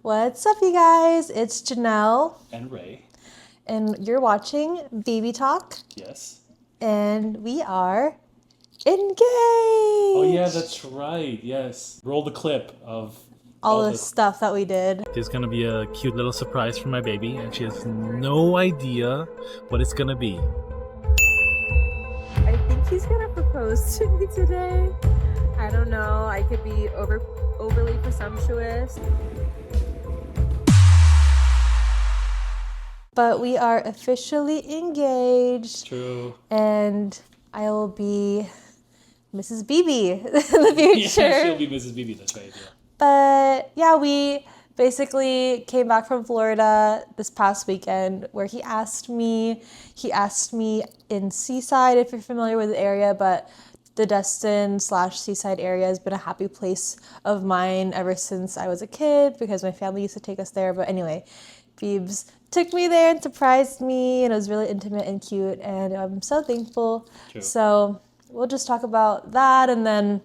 What's up, you guys? It's Janelle, And Ray. and you're watching Baby Talk, Yes. and we are engaged. Oh yeah, that's right. Yes. Roll the clip of All all the the. stuff that we did. There's gonna be a cute little surprise for my baby, and she has no idea what it's gonna be. I think he's gonna propose to me today. I don't know. I could be overly presumptuous. But we are officially engaged. True. And I will be Mrs. BB in the future. Yeah, she'll be Mrs. BB. That's right. Yeah. But yeah, we basically came back from Florida this past weekend where he asked me in Seaside, if you're familiar with the area, but the Destin/Seaside area has been a happy place of mine ever since I was a kid because my family used to take us there. But anyway, Phoebes took me there and surprised me, and it was really intimate and cute, and I'm so thankful. True. So we'll just talk about that, and then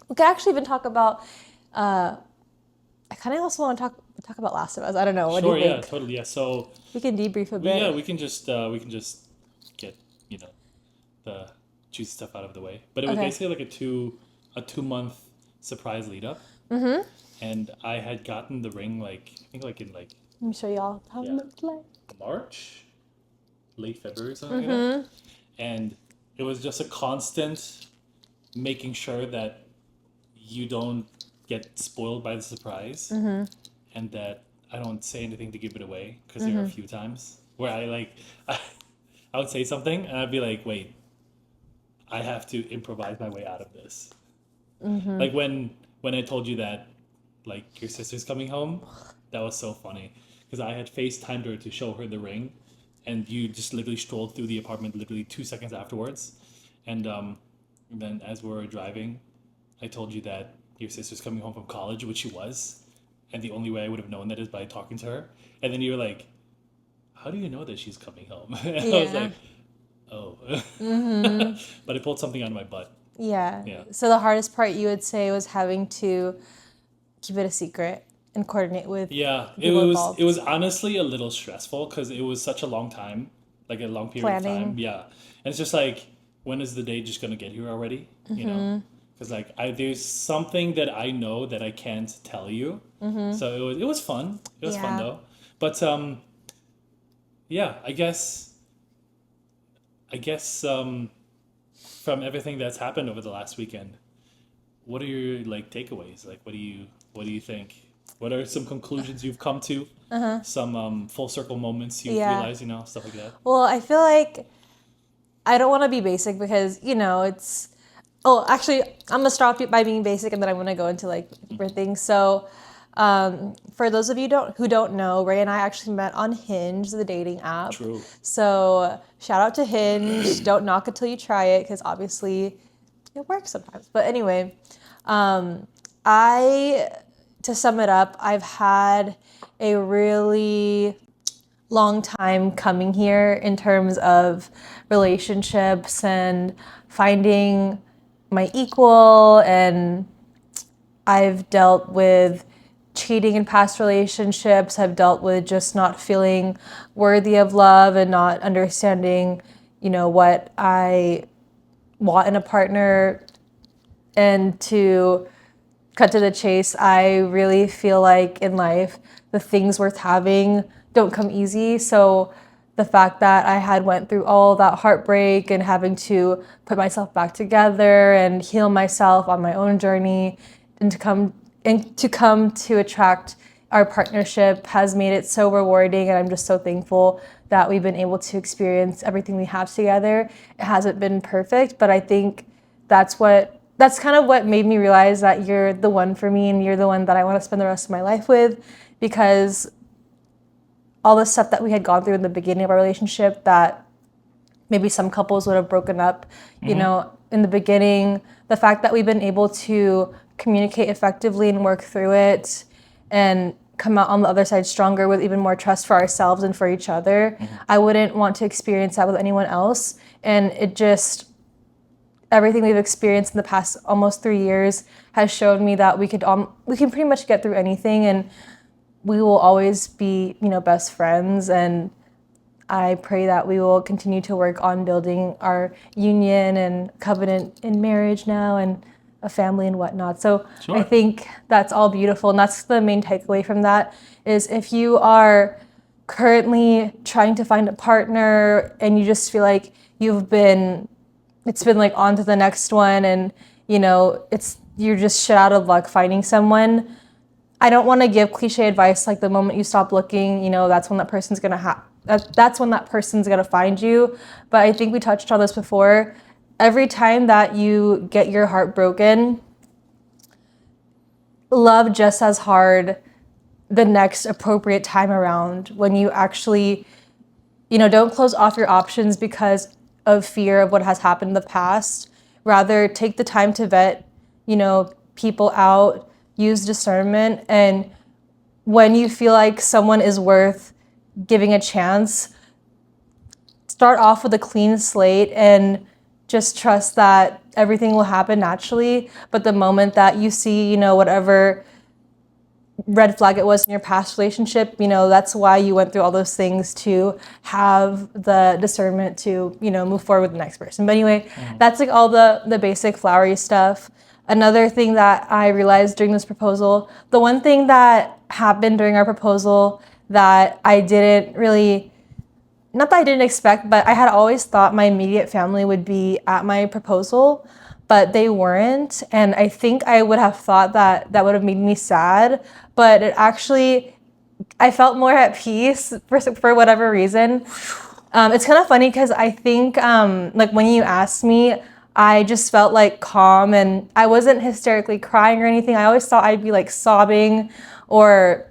we could actually even talk about I kind of also want to talk about Last of Us. I don't know. What do Sure. you Yeah. think? Totally. Yeah. So We can debrief a bit. yeah, we can just get the juicy stuff out of the way. But it was Okay. basically like a 2 month surprise lead up, and I had gotten the ring like I think like in like Let me show y'all how it Yeah. looked like. March, late February, something like that. And it was just a constant making sure that you don't get spoiled by the surprise, and that I don't say anything to give it away because there are a few times where I would say something and I'd be like, wait, I have to improvise my way out of this. Like when I told you that like your sister's coming home, that was so funny because I had FaceTimed her to show her the ring, and you just literally strolled through the apartment literally 2 seconds afterwards, and then as we were driving, I told you that your sister's coming home from college, which she was, and the only way I would have known that is by talking to her, and then you were like, "How do you know that she's coming home?" And I was Yeah. like, "Oh," but I pulled something out of my butt. Yeah. Yeah. So the hardest part you would say was having to keep it a secret and coordinate with Yeah, the it people was involved. it was honestly a little stressful because it was such a long time, like a long period of time. Planning. Yeah, and it's just like, when is the day just gonna get here already? You know, because like there's something that I know that I can't tell you. So it was fun. It was fun Yeah. though. But yeah, I guess from everything that's happened over the last weekend, what are your like takeaways? Like, what do you think? What are some conclusions you've come to? Some full circle moments you've Yeah. realized, stuff like that. Well, I feel like I don't want to be basic because, it's. Oh, actually, I'm going to start off by being basic and then I'm going to go into like deeper things. So, for those of you who don't know, Ray and I actually met on Hinge, the dating app. True. So, shout out to Hinge. Don't knock until you try it because obviously it works sometimes. But anyway, I, to sum it up, I've had a really long time coming here in terms of relationships and finding my equal, and I've dealt with cheating in past relationships. I've dealt with just not feeling worthy of love and not understanding, what I want in a partner. And to cut to the chase, I really feel like in life, the things worth having don't come easy. So the fact that I had went through all that heartbreak and having to put myself back together and heal myself on my own journey and to come to attract our partnership has made it so rewarding, and I'm just so thankful that we've been able to experience everything we have together. It hasn't been perfect, but I think that's kind of what made me realize that you're the one for me and you're the one that I want to spend the rest of my life with, because all the stuff that we had gone through in the beginning of our relationship that maybe some couples would have broken up, in the beginning, the fact that we've been able to communicate effectively and work through it and come out on the other side stronger with even more trust for ourselves and for each other. I wouldn't want to experience that with anyone else. And everything we've experienced in the past almost 3 years has showed me that we can pretty much get through anything. And we will always be, best friends, and I pray that we will continue to work on building our union and covenant in marriage now and a family and whatnot. So Sure. I think that's all beautiful. And that's the main takeaway from that is if you are currently trying to find a partner and you just feel like it's been like on to the next one and, you're just shit out of luck finding someone. I don't want to give cliche advice like the moment you stop looking, that's when that person's gonna that's when that person's gonna find you. But I think we touched on this before. Every time that you get your heart broken, love just as hard the next appropriate time around when you actually, don't close off your options because of fear of what has happened in the past. Rather, take the time to vet, people out, use discernment, and when you feel like someone is worth giving a chance, start off with a clean slate and just trust that everything will happen naturally. But the moment that you see, whatever red flag it was in your past relationship, that's why you went through all those things to have the discernment to, move forward with the next person. But anyway, that's like all the basic flowery stuff. Another thing that I realized during this proposal, the one thing that happened during our proposal that I didn't really, not that I didn't expect, but I had always thought my immediate family would be at my proposal, but they weren't. And I think I would have thought that that would have made me sad, but it actually, I felt more at peace for whatever reason. It's kind of funny because I think like when you asked me, I just felt like calm and I wasn't hysterically crying or anything. I always thought I'd be like sobbing or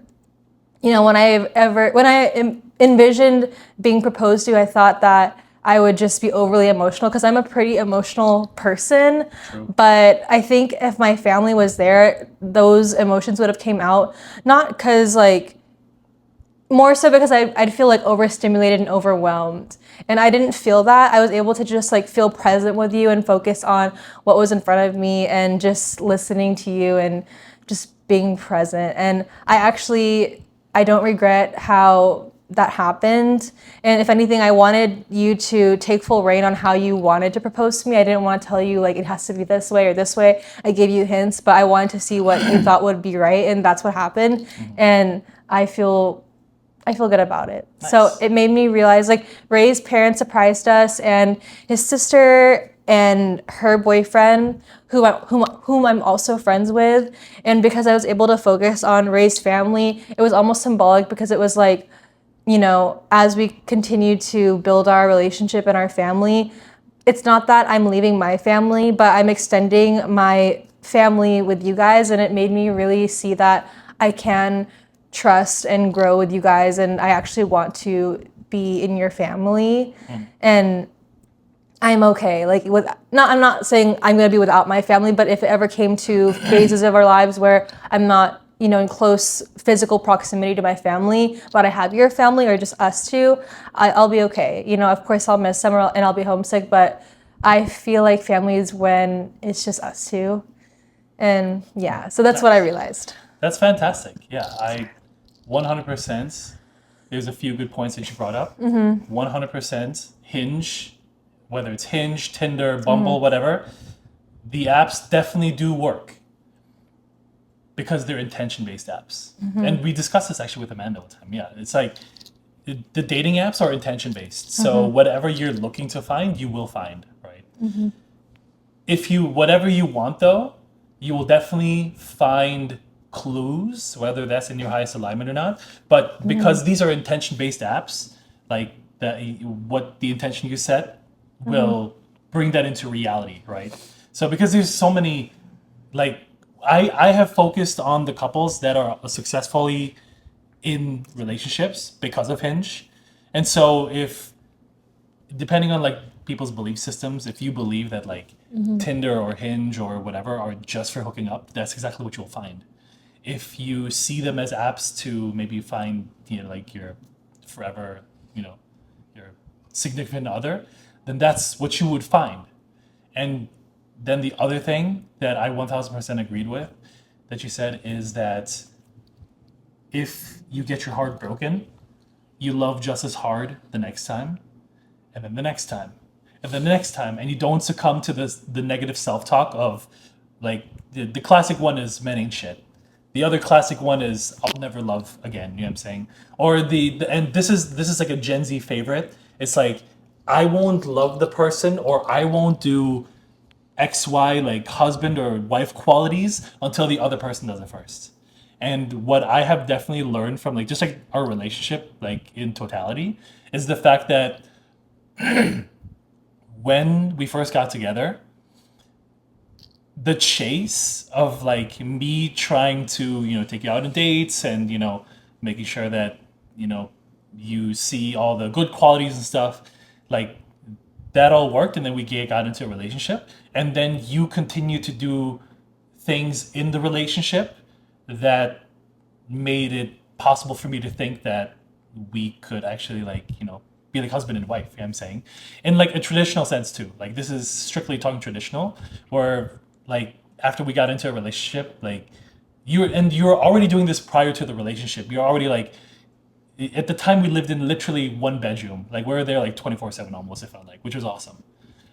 when I envisioned being proposed to, I thought that I would just be overly emotional because I'm a pretty emotional person. True. But I think if my family was there, those emotions would have came out. Not because more so because I'd feel like overstimulated and overwhelmed. And I didn't feel that. I was able to just feel present with you and focus on what was in front of me and just listening to you and just being present. And I don't regret how that happened. And if anything, I wanted you to take full reign on how you wanted to propose to me. I didn't want to tell you it has to be this way or this way. I gave you hints, but I wanted to see what you thought would be right. And that's what happened. And I feel good about it. Nice. So it made me realize Ray's parents surprised us and his sister and her boyfriend, whom I'm also friends with. And because I was able to focus on Ray's family, it was almost symbolic because it was as we continue to build our relationship and our family, it's not that I'm leaving my family, but I'm extending my family with you guys. And it made me really see that I can trust and grow with you guys. And I actually want to be in your family. And I'm okay. I'm not saying I'm going to be without my family, but if it ever came to phases of our lives where I'm not, in close physical proximity to my family, but I have your family or just us two, I'll be okay. Of course I'll miss them and I'll be homesick, but I feel like family is when it's just us two. And yeah, so that's what I realized. That's fantastic. Yeah, I 100%. There's a few good points that you brought up. 100% Hinge, whether it's Hinge, Tinder, Bumble, whatever, the apps definitely do work because they're intention-based apps. And we discussed this actually with Amanda one time. Yeah, it's the dating apps are intention-based. So whatever you're looking to find, you will find, right? Whatever you want though, you will definitely find clues, whether that's in your highest alignment or not. But because these are intention-based apps, what the intention you set will bring that into reality, right? So because there's so many, I have focused on the couples that are successfully in relationships because of Hinge. And so depending on people's belief systems, if you believe that Tinder or Hinge or whatever are just for hooking up, that's exactly what you'll find. If you see them as apps to maybe find your forever, your significant other, then that's what you would find. And then the other thing that I 1000% agreed with that you said is that if you get your heart broken, you love just as hard the next time, and then the next time, and then the next time, and you don't succumb to the negative self-talk of like the classic one is men ain't shit. The other classic one is I'll never love again. You know what I'm saying? Or and this is like a Gen Z favorite. It's like I won't love the person or I won't do XY like husband or wife qualities until the other person does it first. And what I have definitely learned from like just like our relationship like in totality is the fact that when we first got together, the chase of like me trying to take you out on dates and making sure that you see all the good qualities and stuff, like that all worked, and then we got into a relationship, and then you continue to do things in the relationship that made it possible for me to think that we could actually like be like husband and wife. You know what I'm saying? In like a traditional sense too. Like this is strictly talking traditional, where like after we got into a relationship, like you were already doing this prior to the relationship. You're already like at the time we lived in literally one bedroom. Like we were there like 24/7 almost, it felt like, which was awesome.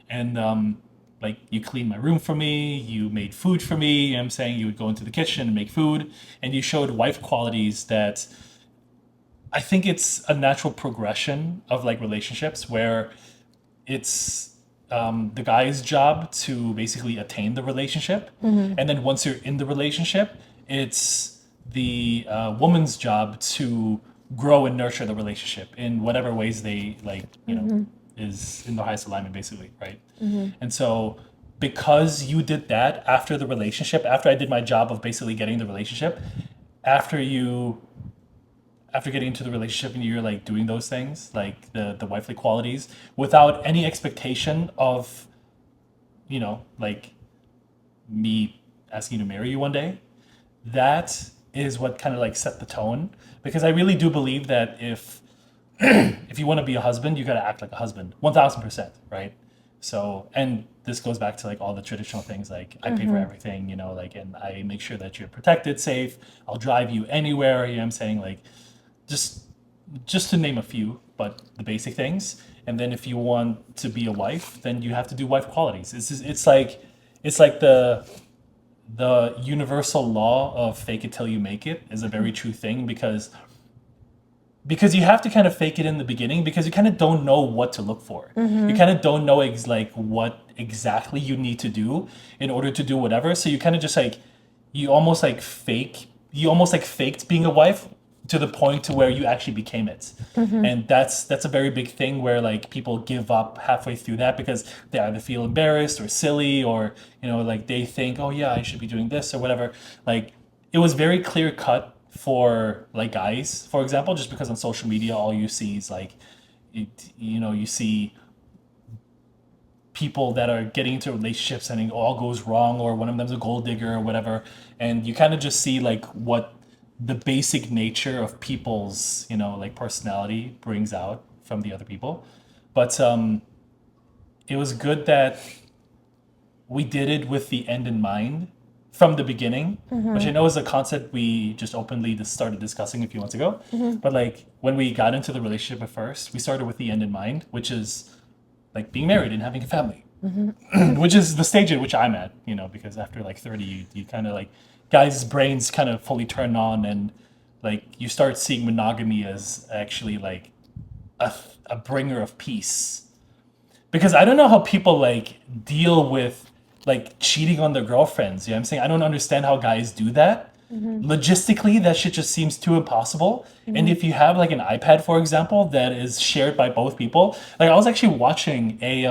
And like you cleaned my room for me, you made food for me, you know what I'm saying? You would go into the kitchen and make food, and you showed wife qualities that I think it's a natural progression of like relationships where it's the guy's job to basically attain the relationship, and then once you're in the relationship, it's the woman's job to grow and nurture the relationship in whatever ways they like, is in the highest alignment, basically, right? And so, because you did that after the relationship, after I did my job of basically getting the relationship, after you after getting into the relationship and you're like doing those things like the wifely qualities without any expectation of like me asking you to marry you one day, that is what kind of like set the tone, because I really do believe that if you want to be a husband, you got to act like a husband 1000%, right? So, and this goes back to like all the traditional things, like I pay for everything, like, and I make sure that you're protected, safe, I'll drive you anywhere, you know what I'm saying? Like just just to name a few, but the basic things. And then if you want to be a wife, then you have to do wife qualities. It's like the universal law of fake it till you make it is a very true thing, because you have to kind of fake it in the beginning, because you kind of don't know what to look for. You kind of don't know like what exactly you need to do in order to do whatever. So you kind of just like you almost like faked being a wife to the point to where you actually became it. And that's a very big thing where like people give up halfway through that because they either feel embarrassed or silly, or like they think, oh yeah, I should be doing this or whatever. Like it was very clear cut for like guys, for example, just because on social media all you see is like you see people that are getting into relationships and it all goes wrong, or one of them's a gold digger or whatever, and you kind of just see like what the basic nature of people's like personality brings out from the other people. But it was good that we did it with the end in mind from the beginning, which I know is a concept we just openly just started discussing a few months ago. But like when we got into the relationship at first, we started with the end in mind, which is like being married and having a family, which is the stage at which I'm at, because after like 30, you kind of like, guys' brains kind of fully turn on, and like you start seeing monogamy as actually like a bringer of peace. Because I don't know how people like deal with like cheating on their girlfriends. You know what I'm saying? I don't understand how guys do that. Logistically, that shit just seems too impossible. And if you have like an iPad, for example, that is shared by both people, like I was actually watching a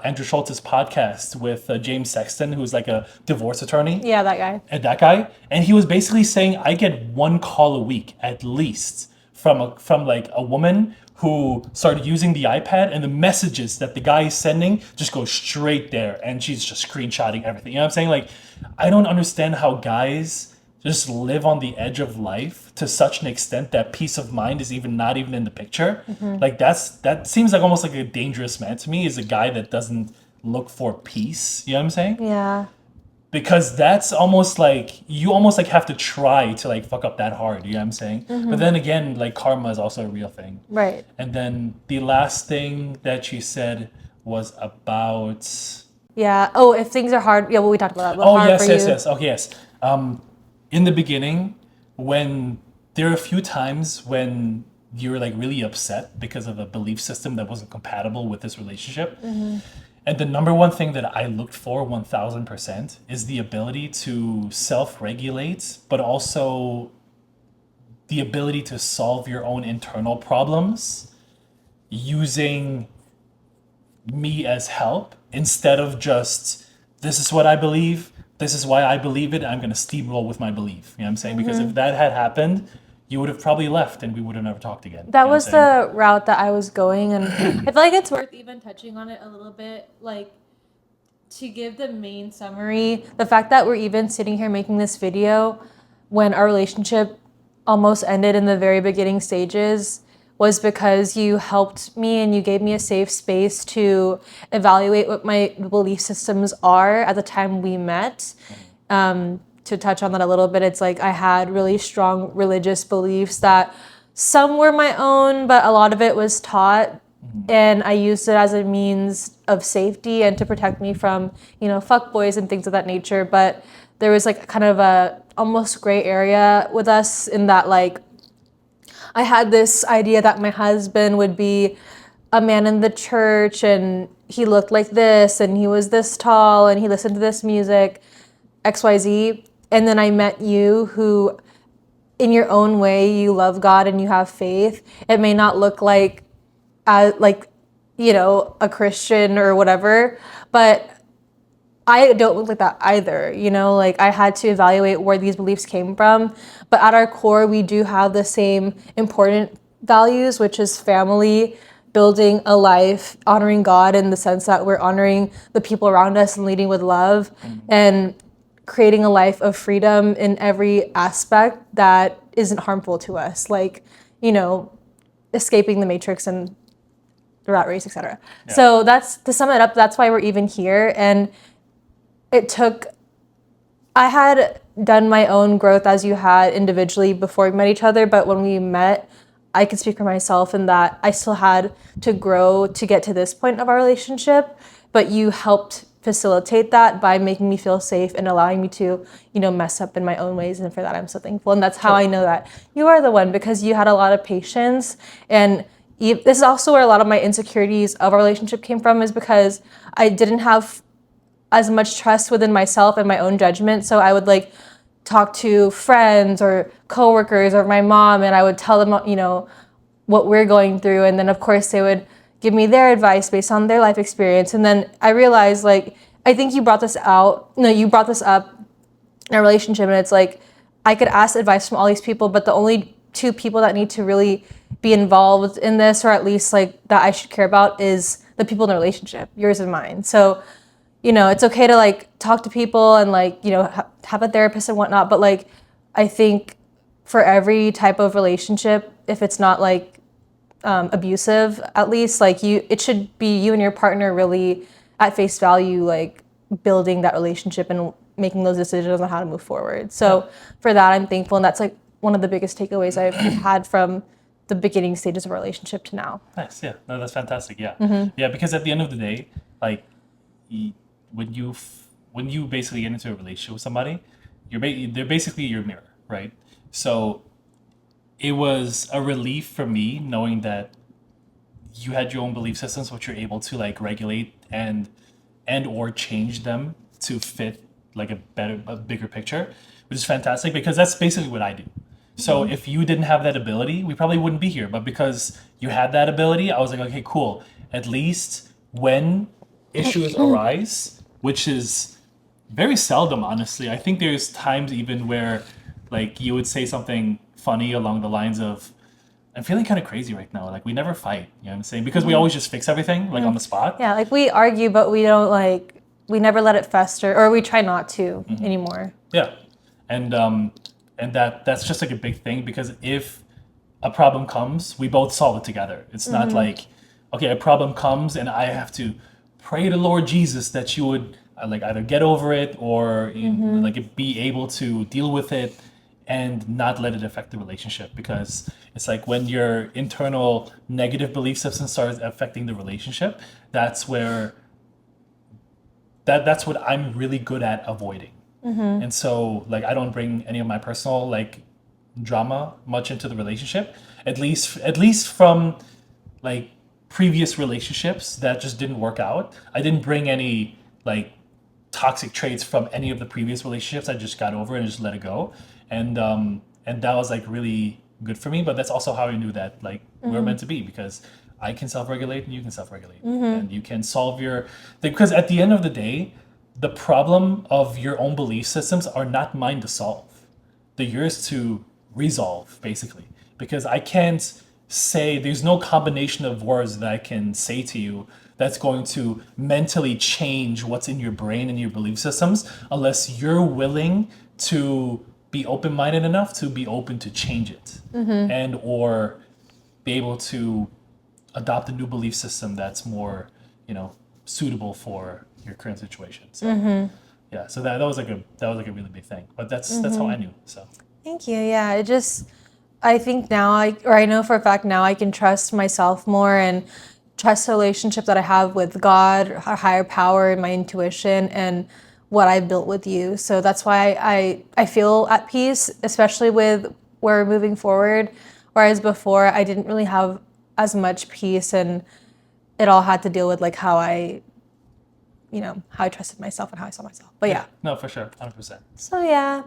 Andrew Schultz's podcast with James Sexton, who's like a divorce attorney. Yeah, that guy. And that guy, and he was basically saying, I get one call a week at least from like a woman who started using the iPad, and the messages that the guy is sending just go straight there, and she's just screenshotting everything. You know what I'm saying? Like, I don't understand how guys just live on the edge of life to such an extent that peace of mind is not even in the picture. Like that seems like almost like a dangerous man to me, is a guy that doesn't look for peace. You know what I'm saying? Yeah. because that's almost like you almost like have to try to like fuck up that hard, you know what I'm saying? But then again, like karma is also a real thing. Right. And then the last thing that she said was about Yeah. Oh, if things are hard. Yeah, well, we talked about that. But oh hard for yes, yes, you. yes. Okay, yes. In the beginning, when there are a few times when you're like really upset because of a belief system that wasn't compatible with this relationship. And the number one thing that I looked for 1000% is the ability to self-regulate, but also the ability to solve your own internal problems using me as help instead of just this is what I believe, this is why I believe it, I'm gonna steamroll with my belief. You know what I'm saying? Because if that had happened, you would have probably left and we would have never talked again. You That know what I'm was saying? the route that I was going, and I feel like it's worth even touching on it a little bit, like to give the main summary. The fact that we're even sitting here making this video when our relationship almost ended in the very beginning stages was because you helped me and you gave me a safe space to evaluate what my belief systems are at the time we met. To touch on that a little bit, it's like I had really strong religious beliefs that some were my own, but a lot of it was taught. And I used it as a means of safety and to protect me from, fuckboys and things of that nature. But there was like kind of a almost gray area with us in that, like, I had this idea that my husband would be a man in the church and he looked like this and he was this tall and he listened to this music, XYZ. And then I met you, who in your own way, you love God and you have faith. It may not look like a Christian or whatever, but I don't look like that either. Like I had to evaluate where these beliefs came from. But at our core, we do have the same important values, which is family, building a life, honoring God in the sense that we're honoring the people around us and leading with love, and creating a life of freedom in every aspect that isn't harmful to us. Like, escaping the matrix and the rat race, etc. Yeah. So that's, to sum it up, that's why we're even here. And I had done my own growth as you had individually before we met each other, but when we met, I could speak for myself in that I still had to grow to get to this point of our relationship, but you helped facilitate that by making me feel safe and allowing me to, mess up in my own ways, and for that I'm so thankful. And that's how I know that you are the one, because you had a lot of patience. And this is also where a lot of my insecurities of our relationship came from, is because I didn't have as much trust within myself and my own judgment. So I would like talk to friends or coworkers or my mom, and I would tell them, what we're going through. And then of course they would give me their advice based on their life experience. And then I realized, like, I think you brought this up in our relationship, and it's like, I could ask advice from all these people, but the only two people that need to really be involved in this, or at least like that I should care about, is the people in the relationship, yours and mine. So it's okay to like talk to people and like, have a therapist and whatnot. But like, I think for every type of relationship, if it's not like abusive, at least like it should be you and your partner really at face value, like building that relationship and making those decisions on how to move forward. So for that, I'm thankful. And that's like one of the biggest takeaways I've had from the beginning stages of our relationship to now. Nice, yeah. No, that's fantastic, yeah. Yeah, because at the end of the day, like, when you basically get into a relationship with somebody, they're basically your mirror, right? So it was a relief for me knowing that you had your own belief systems, which you're able to like regulate and or change them to fit like a bigger picture, which is fantastic, because that's basically what I do. So if you didn't have that ability, we probably wouldn't be here. But because you had that ability, I was like, okay, cool. At least when issues arise, which is very seldom, honestly. I think there's times even where like you would say something funny along the lines of, I'm feeling kind of crazy right now. Like we never fight, you know what I'm saying? Because we always just fix everything like on the spot. Yeah, like we argue, but we don't we never let it fester, or we try not to anymore. Yeah. And that's just like a big thing, because if a problem comes, we both solve it together. It's not like, okay, a problem comes and I have to pray to Lord Jesus that you would like either get over it or like be able to deal with it and not let it affect the relationship, because it's like when your internal negative belief system starts affecting the relationship, that's where that's what I'm really good at avoiding. And so like I don't bring any of my personal like drama much into the relationship, at least from like previous relationships that just didn't work out. I didn't bring any like toxic traits from any of the previous relationships. I just got over it and just let it go, and that was like really good for me. But that's also how I knew that like we're meant to be, because I can self-regulate and you can self-regulate, and you can solve your, because at the end of the day, the problem of your own belief systems are not mine to solve. They're yours to resolve, basically. Because I can't say, there's no combination of words that I can say to you that's going to mentally change what's in your brain and your belief systems, unless you're willing to be open-minded enough to be open to change it, and or be able to adopt a new belief system that's more, suitable for your current situation. So yeah, so that was like a really big thing. But that's how I knew. So Thank you. Yeah, I think now I know for a fact now I can trust myself more and trust the relationship that I have with God, a higher power, and my intuition, and what I built with you. So that's why I feel at peace, especially with where we're moving forward. Whereas before I didn't really have as much peace, and it all had to deal with like how I trusted myself and how I saw myself. But yeah. no, for sure, 100%. So yeah.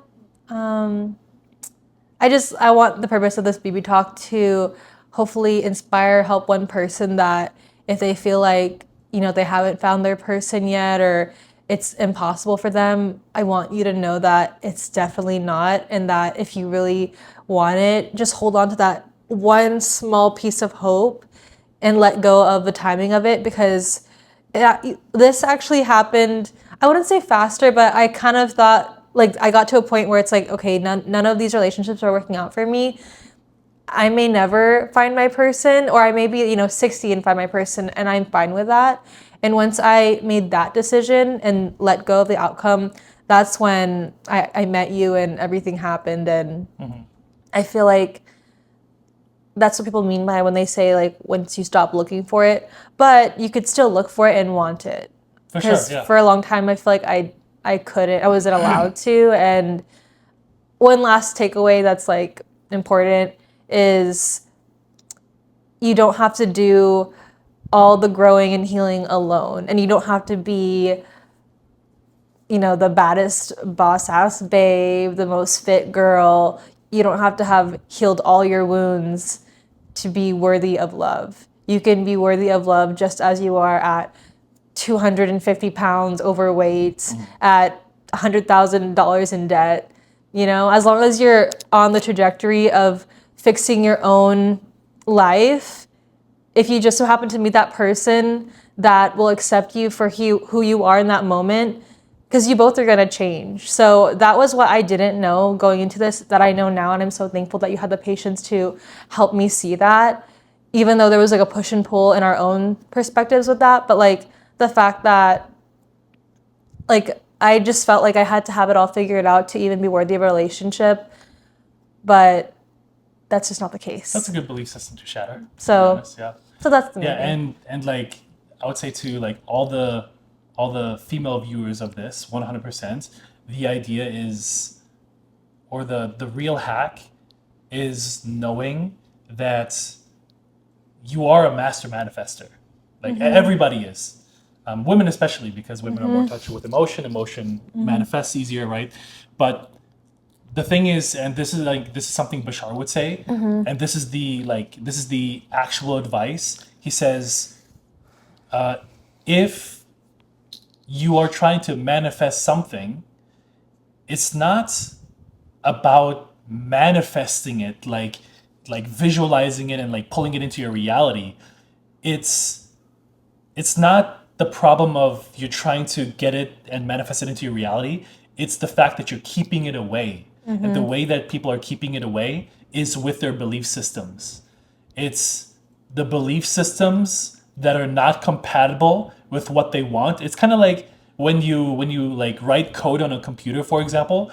I want the purpose of this BB talk to hopefully inspire, help one person that if they feel like, they haven't found their person yet or it's impossible for them, I want you to know that it's definitely not, and that if you really want it, just hold on to that one small piece of hope and let go of the timing of it, because this actually happened, I wouldn't say faster, but I kind of thought, like, I got to a point where it's like, okay, none of these relationships are working out for me. I may never find my person, or I may be, 60 and find my person, and I'm fine with that. And once I made that decision and let go of the outcome, that's when I met you and everything happened. And I feel like that's what people mean by when they say, like, once you stop looking for it, but you could still look for it and want it. For sure, yeah. For a long time, I feel like I wasn't allowed to. And one last takeaway that's like important is you don't have to do all the growing and healing alone, and you don't have to be, the baddest boss ass babe, the most fit girl. You don't have to have healed all your wounds to be worthy of love. You can be worthy of love just as you are at 250 pounds overweight, at $100,000 in debt. As long as you're on the trajectory of fixing your own life, if you just so happen to meet that person that will accept you for who you are in that moment, because you both are going to change. So that was what I didn't know going into this, that I know now, and I'm so thankful that you had the patience to help me see that, even though there was like a push and pull in our own perspectives with that. But like the fact that, like, I just felt like I had to have it all figured out to even be worthy of a relationship, but that's just not the case. That's a good belief system to shatter. So, to be honest, yeah. So that's the main Yeah, thing. and like I would say to like all the female viewers of this, 100%, the idea is, or the real hack is knowing that you are a master manifester. Like everybody is. Women especially, because women are more in touch with emotion. Emotion manifests easier, right? But the thing is, and this is something Bashar would say, and this is the actual advice. He says, if you are trying to manifest something, it's not about manifesting it, like visualizing it and like pulling it into your reality. It's not the problem of you're trying to get it and manifest it into your reality. It's the fact that you're keeping it away. And the way that people are keeping it away is with their belief systems. It's the belief systems that are not compatible with what they want. It's kind of like when you like write code on a computer, for example,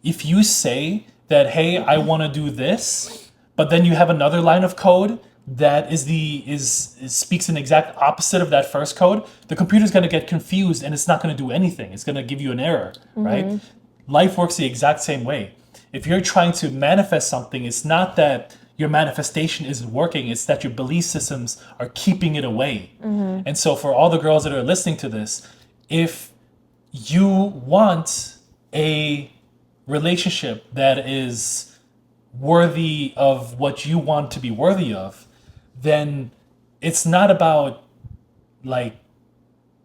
if you say that, hey, I want to do this, but then you have another line of code that is speaks an exact opposite of that first code, the computer's going to get confused and it's not going to do anything. It's going to give you an error, right? Life works the exact same way. If you're trying to manifest something, it's not that your manifestation isn't working, it's that your belief systems are keeping it away. And so for all the girls that are listening to this, if you want a relationship that is worthy of what you want to be worthy of, then it's not about like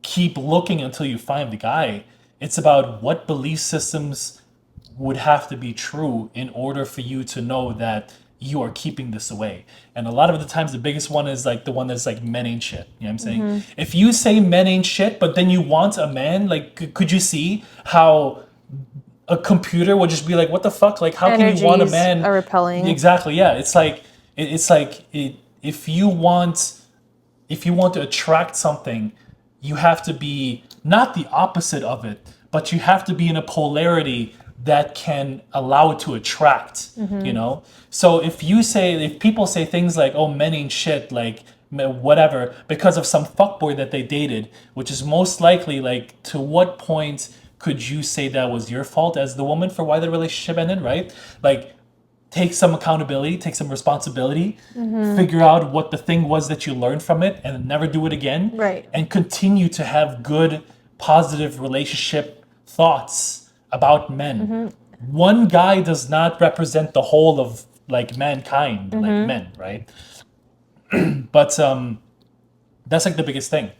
keep looking until you find the guy. It's about what belief systems would have to be true in order for you to know that you are keeping this away. And a lot of the times the biggest one is like the one that's like men ain't shit. You know what I'm saying? If you say men ain't shit, but then you want a man, like could you see how a computer would just be like, what the fuck? Like how can you want a Energies man? are repelling. Exactly, yeah. It's like if you want to attract something, you have to be not the opposite of it, but you have to be in a polarity that can allow it to attract, you know? So if people say things like, oh, men ain't shit, like whatever, because of some fuckboy that they dated, which is most likely like, to what point could you say that was your fault as the woman for why the relationship ended, right? Like, take some accountability, take some responsibility, figure out what the thing was that you learned from it and never do it again. Right. And continue to have good, positive relationship thoughts about men. One guy does not represent the whole of like mankind, like men, right? But that's like the biggest thing.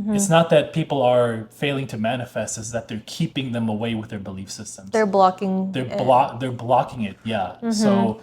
It's not that people are failing to manifest, it's that they're keeping them away with their belief systems. They're blocking They're blocking it, yeah. So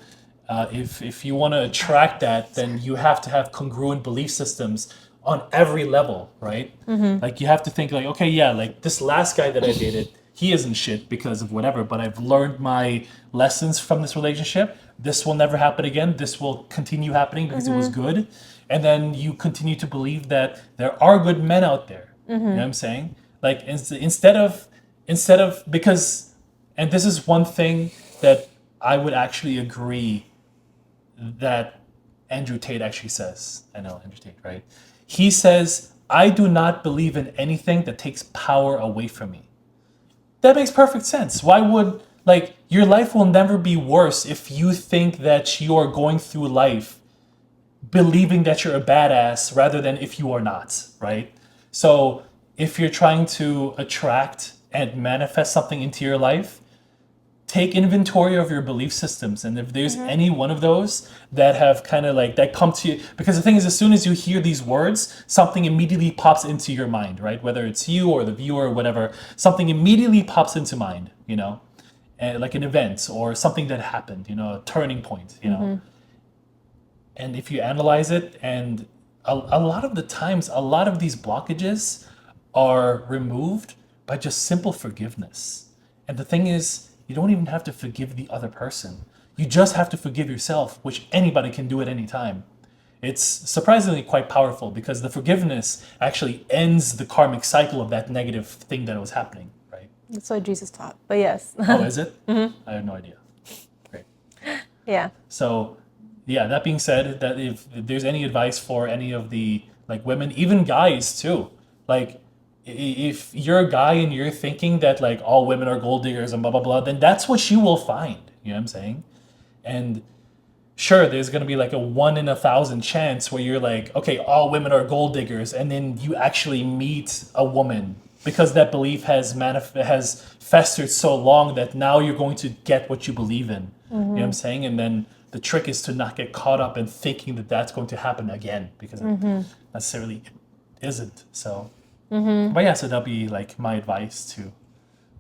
if you want to attract that, then you have to have congruent belief systems on every level, right? Like you have to think like, okay, yeah, like this last guy that I dated, he isn't shit because of whatever, but I've learned my lessons from this relationship. This will never happen again. This will continue happening because it was good. And then you continue to believe that there are good men out there. You know what I'm saying? Like instead of because, and this is one thing that I would actually agree that Andrew Tate actually says. I know Andrew Tate, right? He says, I do not believe in anything that takes power away from me. That makes perfect sense. Why would, like, your life will never be worse if you think that you are going through life believing that you're a badass rather than if you are not, right? So if you're trying to attract and manifest something into your life, take inventory of your belief systems. And if there's any one of those that have kind of like, that come to you, because the thing is, as soon as you hear these words, something immediately pops into your mind, right? Whether it's you or the viewer or whatever, something immediately pops into mind, you know? And like an event or something that happened, you know, a turning point, you know? And if you analyze it, and a lot of the times, a lot of these blockages are removed by just simple forgiveness. And the thing is, you don't even have to forgive the other person. You just have to forgive yourself, which anybody can do at any time. It's surprisingly quite powerful because the forgiveness actually ends the karmic cycle of that negative thing that was happening, right? That's what Jesus taught. But yes. Oh, is it? I have no idea. Great. Yeah. So, yeah, that being said, that if there's any advice for any of the like women, even guys too, like if you're a guy and you're thinking that like all women are gold diggers and blah blah blah, then that's what you will find. You know what I'm saying? And sure, there's gonna be like a 1 in 1,000 chance where you're like, okay, all women are gold diggers, and then you actually meet a woman because that belief has festered so long that now you're going to get what you believe in. You know what I'm saying? And then the trick is to not get caught up in thinking that that's going to happen again because it necessarily isn't. So, but yeah, so that'll be like my advice to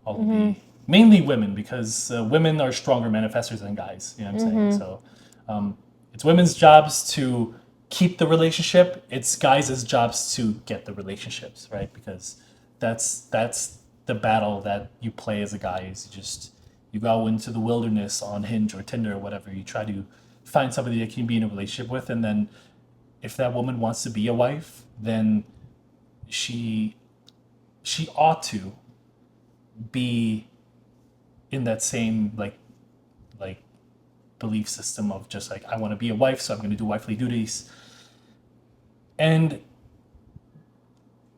all of the mainly women because women are stronger manifestors than guys. You know what I'm saying? So, it's women's jobs to keep the relationship. It's guys' jobs to get the relationships, right? Because that's the battle that you play as a guy. Is you go into the wilderness on Hinge or Tinder or whatever. You try to find somebody that you can be in a relationship with, and then if that woman wants to be a wife, then she she ought to be in that same like belief system of just like, I want to be a wife, so I'm going to do wifely duties. And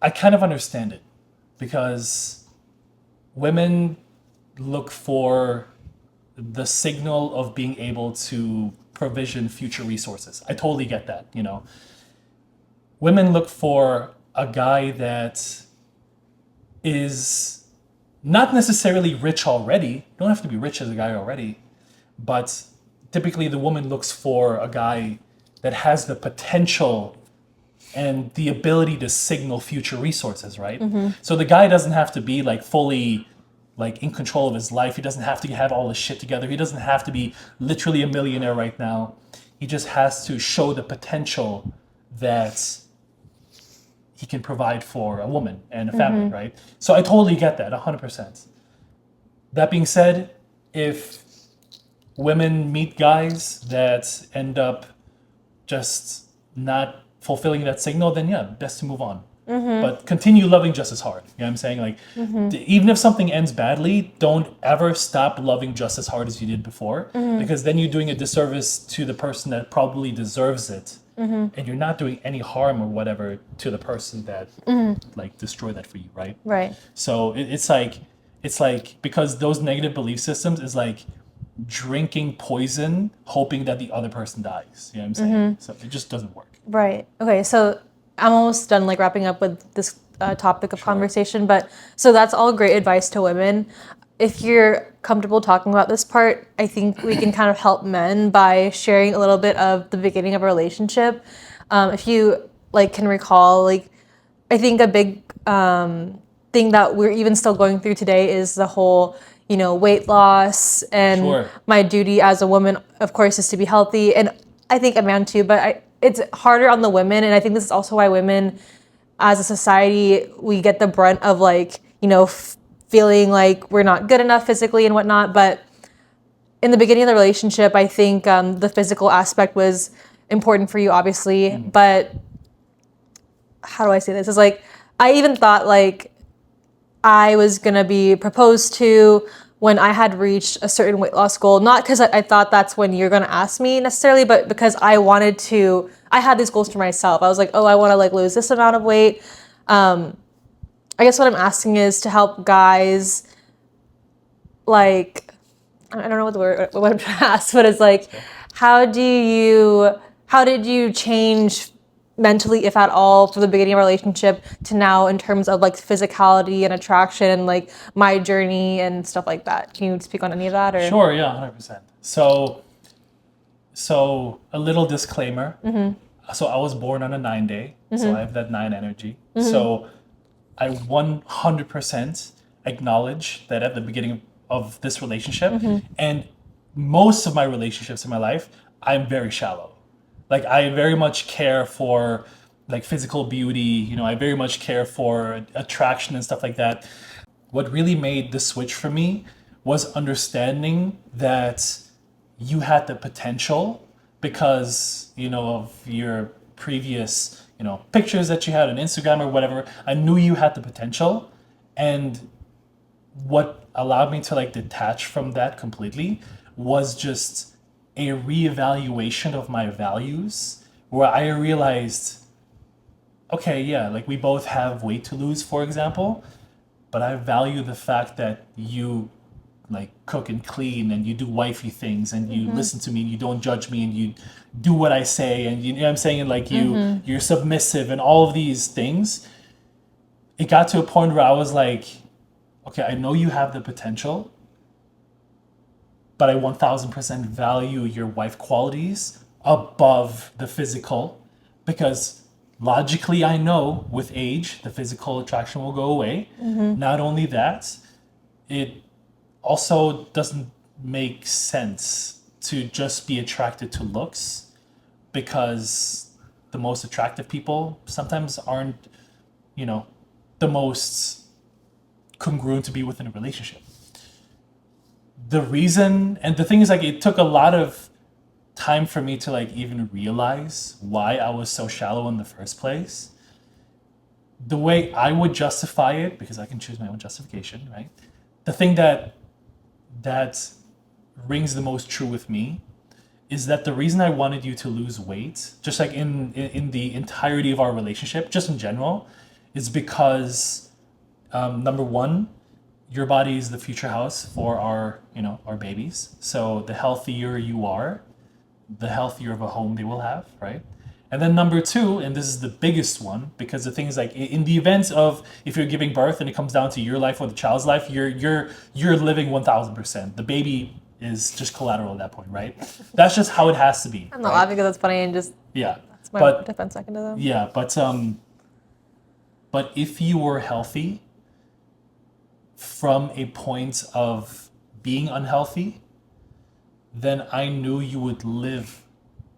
I kind of understand it, because women look for the signal of being able to provision future resources. I totally get that, you know. Women look for a guy that is not necessarily rich already. You don't have to be rich as a guy already, but typically the woman looks for a guy that has the potential and the ability to signal future resources, right? So the guy doesn't have to be like fully like in control of his life. He doesn't have to have all his shit together. He doesn't have to be literally a millionaire right now. He just has to show the potential that he can provide for a woman and a family, right? So I totally get that, 100%. That being said, if women meet guys that end up just not fulfilling that signal, then yeah, best to move on. But continue loving just as hard. You know what I'm saying? Like, even if something ends badly, don't ever stop loving just as hard as you did before, because then you're doing a disservice to the person that probably deserves it, and you're not doing any harm or whatever to the person that like destroyed that for you, right? Right. So it's like because those negative belief systems is like drinking poison, hoping that the other person dies. You know what I'm saying? So it just doesn't work. Right. Okay. So I'm almost done like wrapping up with this topic of conversation, but so that's all great advice to women. If you're comfortable talking about this part, I think we can kind of help men by sharing a little bit of the beginning of a relationship. If you like can recall, like I think a big thing that we're even still going through today is the whole, you know, weight loss, and Sure. my duty as a woman, of course, is to be healthy, and I think a man too, but it's harder on the women, and I think this is also why women, as a society, we get the brunt of like, you know, feeling like we're not good enough physically and whatnot. But in the beginning of the relationship, I think the physical aspect was important for you, obviously, but how do I say this? It's like, I even thought like I was gonna be proposed to when I had reached a certain weight loss goal, not because I thought that's when you're gonna ask me necessarily, but because I had these goals for myself. I was like, oh, I wanna like lose this amount of weight. I guess what I'm asking is to help guys, like, I don't know what I'm trying to ask, but it's like, how did you change mentally, if at all, from the beginning of our relationship to now in terms of like physicality and attraction and like my journey and stuff like that? Can you speak on any of that? Or Sure, yeah, 100%. So a little disclaimer. So I was born on a 9-day, so I have that 9 energy. So I 100% acknowledge that at the beginning of this relationship, and most of my relationships in my life, I'm very shallow. Like I very much care for like physical beauty, you know, I very much care for attraction and stuff like that. What really made the switch for me was understanding that you had the potential because, you know, of your previous, you know, pictures that you had on Instagram or whatever. I knew you had the potential, and what allowed me to like detach from that completely was just a reevaluation of my values, where I realized, okay, yeah, like we both have weight to lose, for example, but I value the fact that you like cook and clean and you do wifey things and you listen to me and you don't judge me and you do what I say, and you know what I'm saying, and like you're submissive and all of these things. It got to a point where I was like, okay, I know you have the potential, but I 1000% value your wife qualities above the physical, because logically I know with age the physical attraction will go away. Not only that, it also doesn't make sense to just be attracted to looks, because the most attractive people sometimes aren't, you know, the most congruent to be within a relationship. The reason, and the thing is, like, it took a lot of time for me to like even realize why I was so shallow in the first place. the way I would justify it, because I can choose my own justification, right? The thing that rings the most true with me is that the reason I wanted you to lose weight, just like in the entirety of our relationship, just in general, is because number one, your body is the future house for our babies. So the healthier you are, the healthier of a home they will have, right? And then number two, and this is the biggest one, because the thing is, like, in the event of if you're giving birth and it comes down to your life or the child's life, you're living 1,000%. The baby is just collateral at that point, right? That's just how it has to be. I'm not laughing because that's funny and just Yeah, that's my but defense mechanism. yeah, but if you were healthy from a point of being unhealthy, then I knew you would live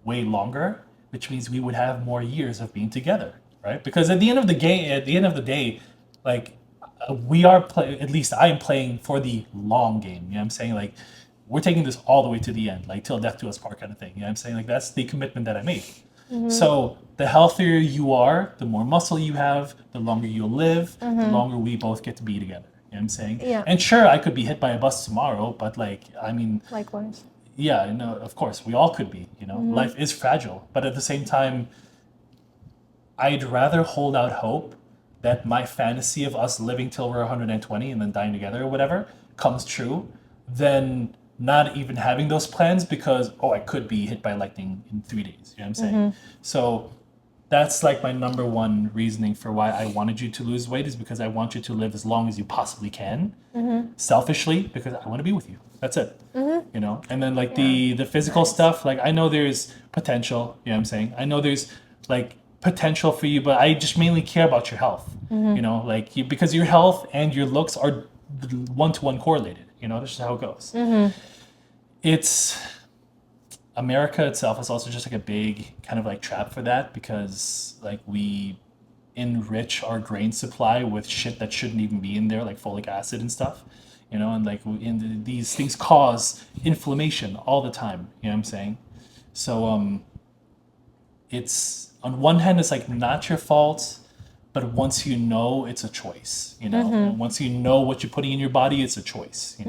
way longer, which means we would have more years of being together, right? Because at the end of the day, like, we are at least I am playing for the long game. You know what I'm saying? Like, we're taking this all the way to the end, like till death do us part kind of thing. You know what I'm saying? Like, that's the commitment that I made. So the healthier you are, the more muscle you have, the longer you'll live, the longer we both get to be together. You know what I'm saying? Yeah. And sure, I could be hit by a bus tomorrow, but like, I mean, Likewise. yeah, no, of course, we all could be, life is fragile. But at the same time, I'd rather hold out hope that my fantasy of us living till we're 120 and then dying together or whatever comes true than not even having those plans because, oh, I could be hit by lightning in 3 days. You know what I'm saying? So that's like my number one reasoning for why I wanted you to lose weight is because I want you to live as long as you possibly can, selfishly, because I want to be with you. That's it. And then like the physical stuff, like I know there's potential, you know what I'm saying? I know there's like potential for you, but I just mainly care about your health, like because your health and your looks are one-to-one correlated, that's just how it goes. It's America itself is also just like a big kind of like trap for that because like we enrich our grain supply with shit that shouldn't even be in there, like folic acid and stuff, and like these things cause inflammation all the time. You know what I'm saying? So it's on one hand it's like not your fault, but once you know, it's a choice. And once you know what you're putting in your body, it's a choice.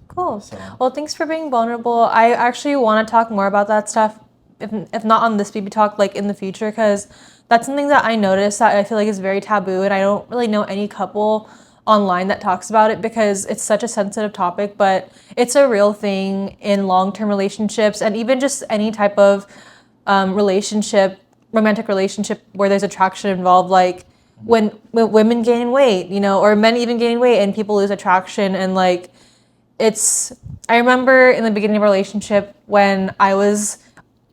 Cool. So. Well, thanks for being vulnerable. I actually want to talk more about that stuff, if not on this BB Talk, like in the future, because that's something that I noticed that I feel like is very taboo, and I don't really know any couple online that talks about it because it's such a sensitive topic, but it's a real thing in long-term relationships and even just any type of romantic relationship where there's attraction involved, like when women gain weight, or men even gain weight and people lose attraction and like I remember in the beginning of a relationship when I was,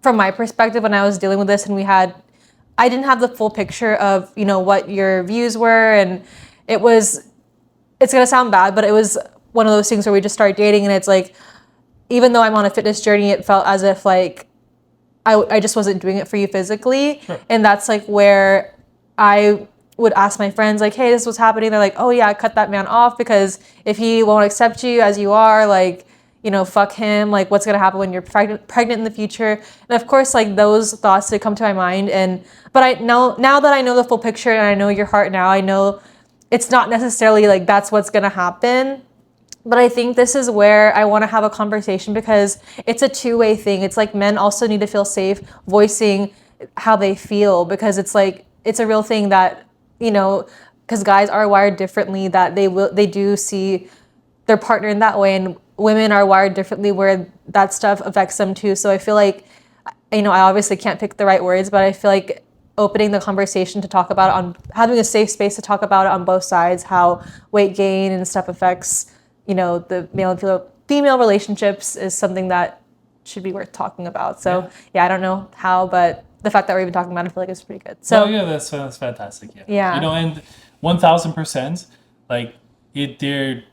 from my perspective, when I was dealing with this and I didn't have the full picture of, what your views were. And it's going to sound bad, but it was one of those things where we just started dating and it's like, even though I'm on a fitness journey, it felt as if like, I just wasn't doing it for you physically. Sure. And that's like where I would ask my friends like, hey, this is what's happening. They're like, oh yeah, cut that man off because if he won't accept you as you are, like, fuck him. Like what's going to happen when you're pregnant in the future? And of course, like those thoughts did come to my mind. But I know now that I know the full picture and I know your heart now, I know it's not necessarily like that's what's going to happen. But I think this is where I want to have a conversation because it's a two-way thing. It's like men also need to feel safe voicing how they feel because it's like, it's a real thing that, because guys are wired differently, that they do see their partner in that way, and women are wired differently where that stuff affects them too. So I feel like, I obviously can't pick the right words, but I feel like opening the conversation to talk about it, having a safe space to talk about it on both sides, how weight gain and stuff affects, the male and female relationships is something that should be worth talking about. So yeah, I don't know how, but the fact that we're even talking about it, I feel like it's pretty good. So yeah, that's fantastic. Yeah. And 1,000%, like there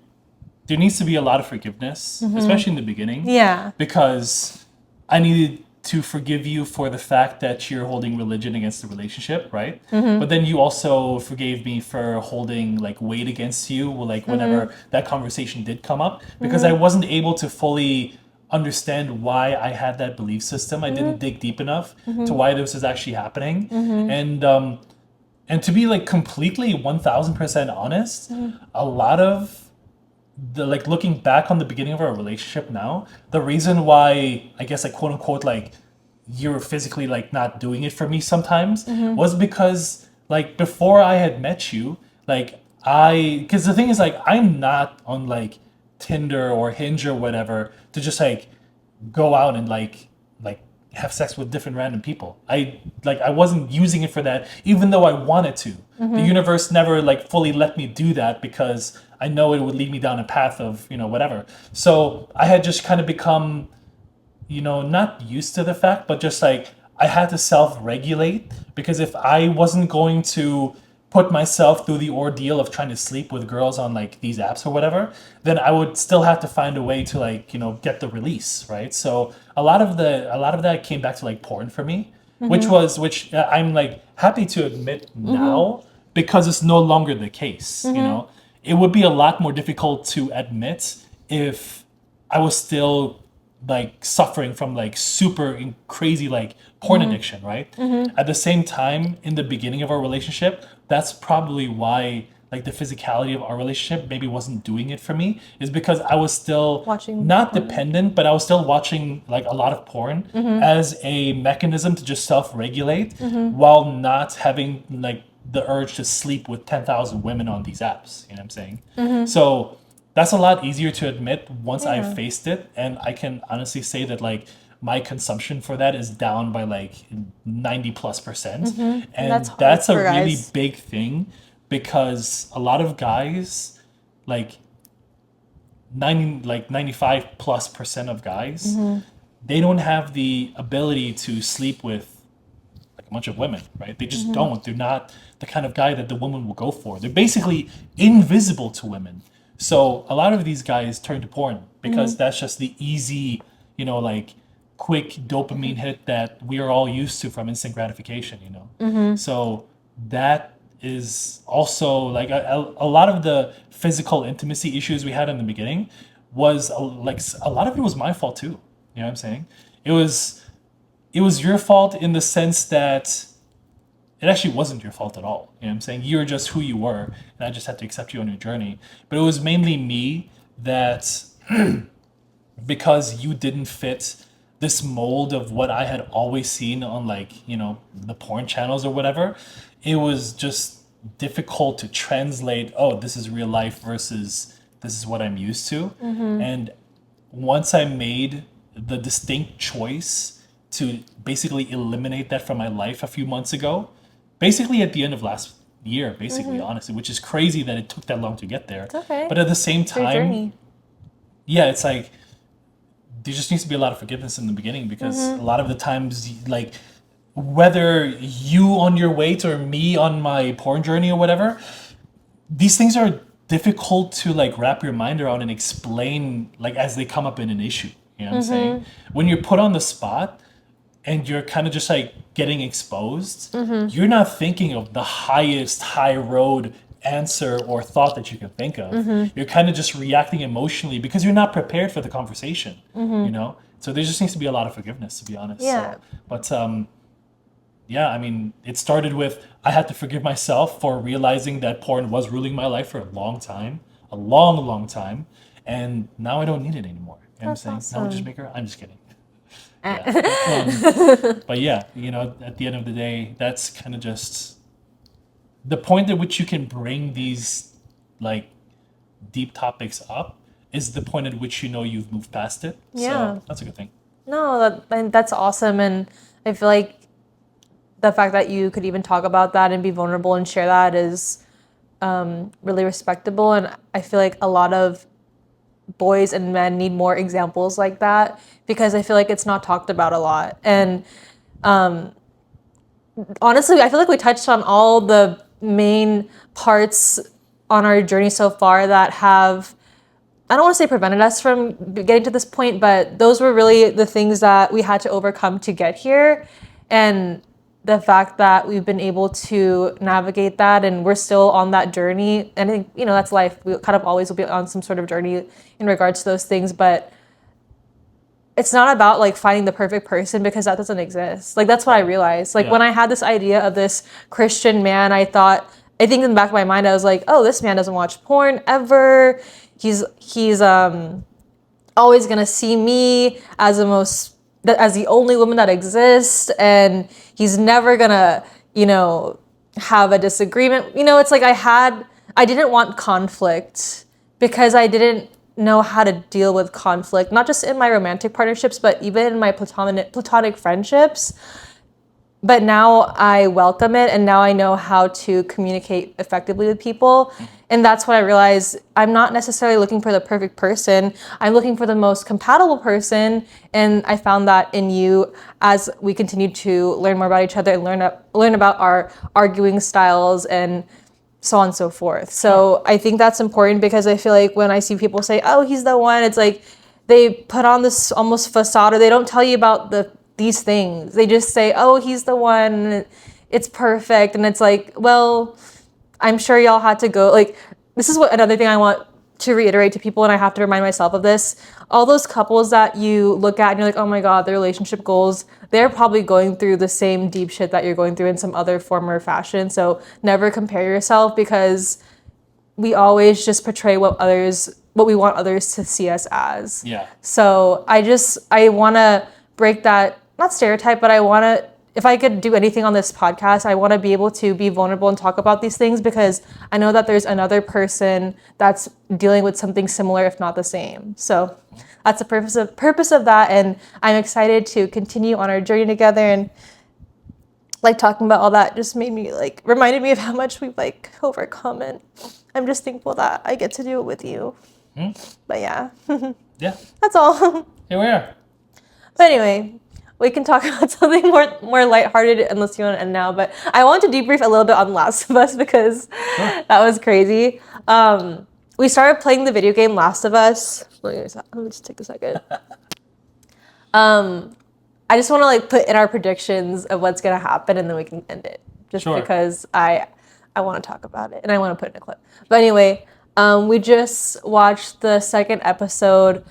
needs to be a lot of forgiveness, especially in the beginning. Yeah. Because I needed to forgive you for the fact that you're holding religion against the relationship, right? But then you also forgave me for holding like weight against you, like whenever that conversation did come up, because I wasn't able to fully understand why I had that belief system. I didn't dig deep enough to why this was actually happening. And to be like completely 1000% honest, a lot of the like looking back on the beginning of our relationship now, the reason why I guess like quote unquote like you were physically like not doing it for me sometimes was because like before I had met you, like because the thing is like I'm not on like Tinder or Hinge or whatever to just like go out and like have sex with different random people. I wasn't using it for that, even though I wanted to. The universe never like fully let me do that because I know it would lead me down a path of whatever. So I had just kind of become not used to the fact, but just like I had to self regulate because if I wasn't going to put myself through the ordeal of trying to sleep with girls on like these apps or whatever, then I would still have to find a way to like, get the release, right? So a lot of that came back to like porn for me, which I'm like happy to admit now because it's no longer the case, It would be a lot more difficult to admit if I was still like suffering from like super crazy like porn addiction, right? At the same time, in the beginning of our relationship, that's probably why like the physicality of our relationship maybe wasn't doing it for me, is because I was still Watching not porn. dependent, but I was still watching like a lot of porn as a mechanism to just self-regulate while not having like the urge to sleep with 10,000 women on these apps. You know what I'm saying? So that's a lot easier to admit once I've faced it, and I can honestly say that like my consumption for that is down by like 90+%, and That's hard that's a for really guys. big thing because a lot of guys like 95+% of guys, they don't have the ability to sleep with like a bunch of women, right? They just don't. They're not the kind of guy that the woman will go for. They're basically invisible to women. So a lot of these guys turn to porn because that's just the easy, like quick dopamine hit that we are all used to from instant gratification. So that is also like a lot of the physical intimacy issues we had in the beginning was like a lot of it was my fault too. You know what I'm saying? It was your fault in the sense that it actually wasn't your fault at all. You know what I'm saying? You're just who you were, and I just had to accept you on your journey. But it was mainly me that, because you didn't fit this mold of what I had always seen on like, the porn channels or whatever, it was just difficult to translate, oh, this is real life versus this is what I'm used to. And once I made the distinct choice to basically eliminate that from my life a few months ago, basically at the end of last year, basically, honestly, which is crazy that it took that long to get there. It's okay. But at the same It's your time, journey. yeah, it's like there just needs to be a lot of forgiveness in the beginning because a lot of the times, like, whether you on your weight or me on my porn journey or whatever, these things are difficult to like wrap your mind around and explain like as they come up in an issue. You know what I'm saying? When you're put on the spot and you're kind of just like getting exposed, you're not thinking of the highest high road answer or thought that you can think of. You're kind of just reacting emotionally because you're not prepared for the conversation. So there just needs to be a lot of forgiveness, to be honest. Yeah. But yeah, I mean, it started with I had to forgive myself for realizing that porn was ruling my life for a long time, a long, long time, and now I don't need it anymore. You know what I'm That's saying? Now we just awesome. make her. I'm just kidding. But yeah, at the end of the day, that's kind of just the point at which you can bring these like deep topics up is the point at which you've moved past it. Yeah. So that's a good thing. No, that's awesome. And I feel like the fact that you could even talk about that and be vulnerable and share that is really respectable. And I feel like a lot of boys and men need more examples like that because I feel like it's not talked about a lot. And honestly, I feel like we touched on all the main parts on our journey so far that have, I don't want to say prevented us from getting to this point, but those were really the things that we had to overcome to get here. And the fact that we've been able to navigate that and we're still on that journey. And I think, that's life. We kind of always will be on some sort of journey in regards to those things. But it's not about like finding the perfect person, because that doesn't exist. Like that's what I realized. Like when I had this idea of this Christian man, I think in the back of my mind, I was like, oh, this man doesn't watch porn ever. He's always gonna see me as as the only woman that exists, and he's never gonna, have a disagreement. It's like I didn't want conflict because I didn't know how to deal with conflict, not just in my romantic partnerships, but even in my platonic friendships. But now I welcome it, and now I know how to communicate effectively with people. And that's what I realized. I'm not necessarily looking for the perfect person. I'm looking for the most compatible person. And I found that in you as we continue to learn more about each other and learn about our arguing styles and so on and so forth. So I think that's important, because I feel like when I see people say, oh, he's the one, it's like they put on this almost facade, or they don't tell you about these things. They just say, oh, he's the one, it's perfect. And it's like, well, I'm sure y'all had to go, like, this is another thing I want to reiterate to people, and I have to remind myself of this. All those couples that you look at and you're like, oh my God, their relationship goals, they're probably going through the same deep shit that you're going through in some other form or fashion. So never compare yourself, because we always just portray what we want others to see us as. Yeah. So I want to break that, not stereotype, but I want to, if I could do anything on this podcast, I want to be able to be vulnerable and talk about these things, because I know that there's another person that's dealing with something similar, if not the same. So that's the purpose of that. And I'm excited to continue on our journey together. And like talking about all that just reminded me of how much we've overcome. And I'm just thankful that I get to do it with you. But yeah. Yeah. That's all. Here we are. But anyway, we can talk about something more lighthearted, unless you want to end now. But I want to debrief a little bit on Last of Us, because that was crazy. We started playing the video game Last of Us. Let me just take a second. I just want to put in our predictions of what's going to happen, and then we can end it. Just because I want to talk about it, and I want to put it in a clip. But anyway, we just watched the second episode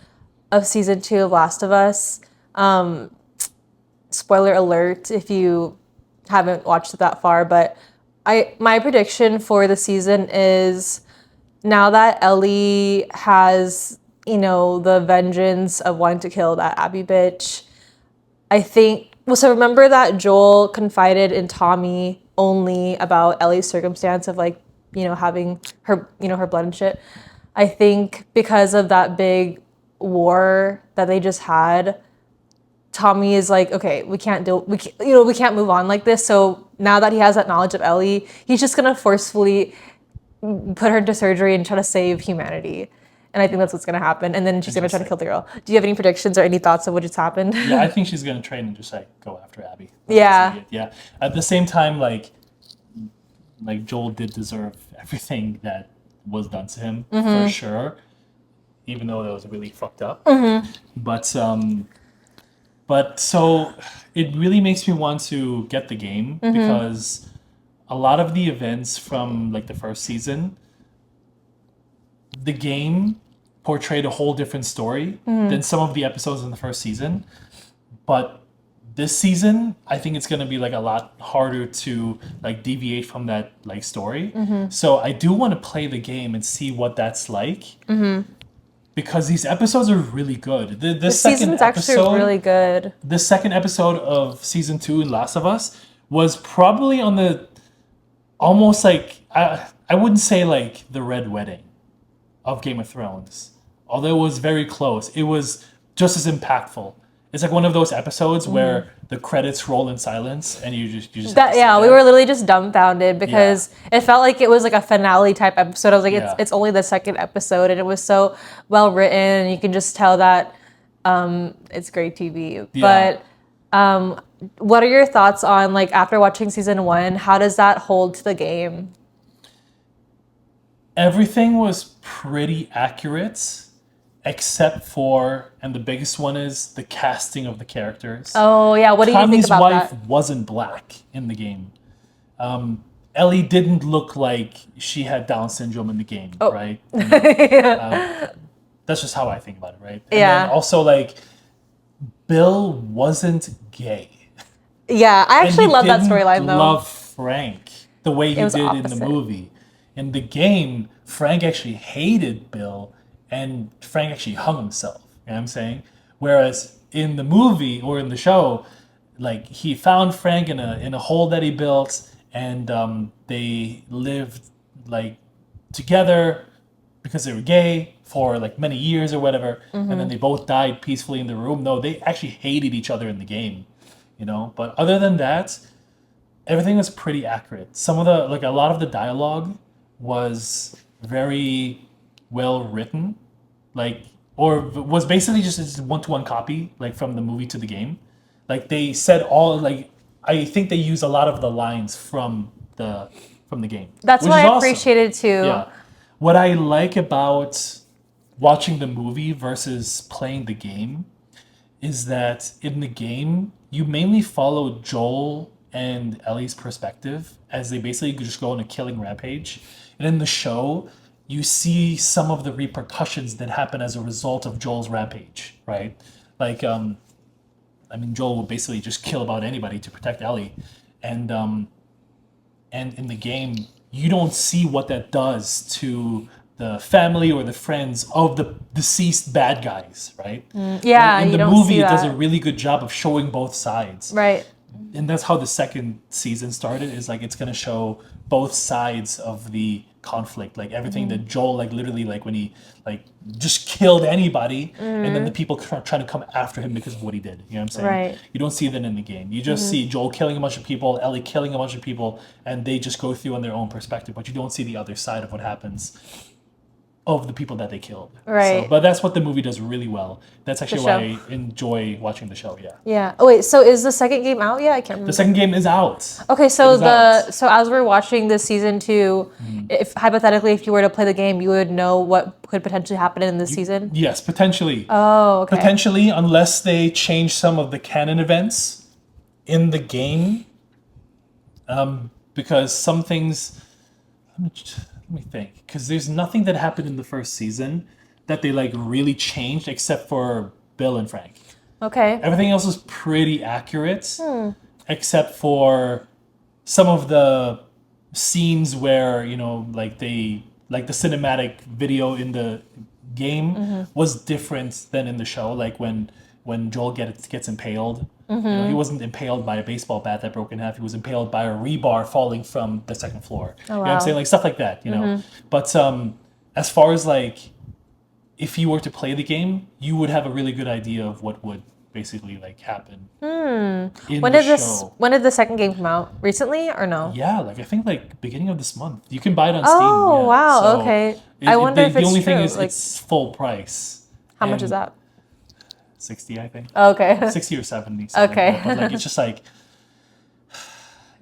of season 2 of Last of Us. Spoiler alert if you haven't watched it that far, but my prediction for the season is, now that Ellie has, the vengeance of wanting to kill that Abby bitch, I think, so remember that Joel confided in Tommy only about Ellie's circumstance of having her, her blood and shit. I think because of that big war that they just had, Tommy is like, okay, we can't move on like this. So now that he has that knowledge of Ellie, he's just gonna forcefully put her into surgery and try to save humanity. And I think that's what's gonna happen. And then she's gonna try to kill the girl. Do you have any predictions or any thoughts of what just happened? Yeah, I think she's gonna train and just go after Abby. Yeah. Yeah. At the same time, Joel did deserve everything that was done to him, for sure. Even though that was really fucked up. But so it really makes me want to get the game, because a lot of the events from the first season, the game portrayed a whole different story than some of the episodes in the first season. But this season, I think it's going to be a lot harder to deviate from that story. So I do want to play the game and see what that's like. Because these episodes are really good. The season's actually really good. The second episode of season 2 in Last of Us was probably on the almost I wouldn't say the Red Wedding of Game of Thrones, although it was very close. It was just as impactful. It's one of those episodes where the credits roll in silence, and you just we were literally just dumbfounded, because it felt like it was a finale type episode. I was like, it's only the second episode, and it was so well written, and you can just tell that it's great TV. Yeah. But what are your thoughts on after watching season 1? How does that hold to the game? Everything was pretty accurate. Except for, and the biggest one is the casting of the characters. Oh yeah, what do you think about that? Tommy's wife wasn't black in the game. Ellie didn't look like she had Down syndrome in the game, right? That's just how I think about it, right? And then also Bill wasn't gay. Yeah, I And actually he love that didn't storyline though. love Frank the way It he was did in the opposite. movie. In the game, Frank actually hated Bill, and Frank actually hung himself. You know what I'm saying? Whereas in the movie or in the show, like he found Frank in a hole that he built, and they lived like together because they were gay for like many years or whatever, and then they both died peacefully in the room. No, they actually hated each other in the game, you know. But other than that, everything was pretty accurate. Some of the like a lot of the dialogue was very well written, like or was basically just a one-to-one copy like from the movie to the game. Like they said all like I think they used a lot of the lines from the game, That's which what is I awesome. appreciated too. Yeah. What I like about watching the movie versus playing the game is that in the game, you mainly follow Joel and Ellie's perspective as they basically just go on a killing rampage. And in the show, you see some of the repercussions that happen as a result of Joel's rampage, right? Like, I mean, Joel will basically just kill about anybody to protect Ellie. And and in the game you don't see what that does to the family or the friends of the deceased bad guys, right? But Yeah, in you the don't movie see it does a that. really good job of showing both sides, Right. and that's how the second season started. Is like it's gonna show both sides of the conflict, like everything that Joel like literally like when he like just killed anybody, and then the people trying to come after him because of what he did. You know what I'm saying? Right. You don't see that in the game. You just see Joel killing a bunch of people, Ellie killing a bunch of people, and they just go through on their own perspective. But you don't see the other side of what happens of the people that they killed. So, Right. but that's what the movie does really well. That's actually why show. I enjoy watching the show. Yeah. Yeah. Oh wait, so is the second game out yet? I can't The remember. second game is out. Okay, so It is out. so as we're watching this season 2, if hypothetically if you were to play the game, you would know what could potentially happen in this season? Yes, potentially. Oh, okay. Potentially, unless they change some of the canon events in the game, because some things. Let me think, because there's nothing that happened in the first season that they like really changed except for Bill and Frank. Okay. Everything else is pretty accurate, except for some of the scenes where like the cinematic video in the game was different than in the show. Like when Joel gets impaled, he wasn't impaled by a baseball bat that broke in half. He was impaled by a rebar falling from the second floor. You know what I'm wow. saying? Like stuff like that. But as far as like if you were to play the game, you would have a really good idea of what would basically like happen in When the did show. when did the second game come out? Recently or no? Yeah, like I think like beginning of this month. You can buy it on Oh, Steam. Yeah. wow. So Okay. I wonder if the it's only thing true, is like- it's full price. How much is And that? 60, I think. Okay. 60 or 70. Something Okay. like that. But like it's just like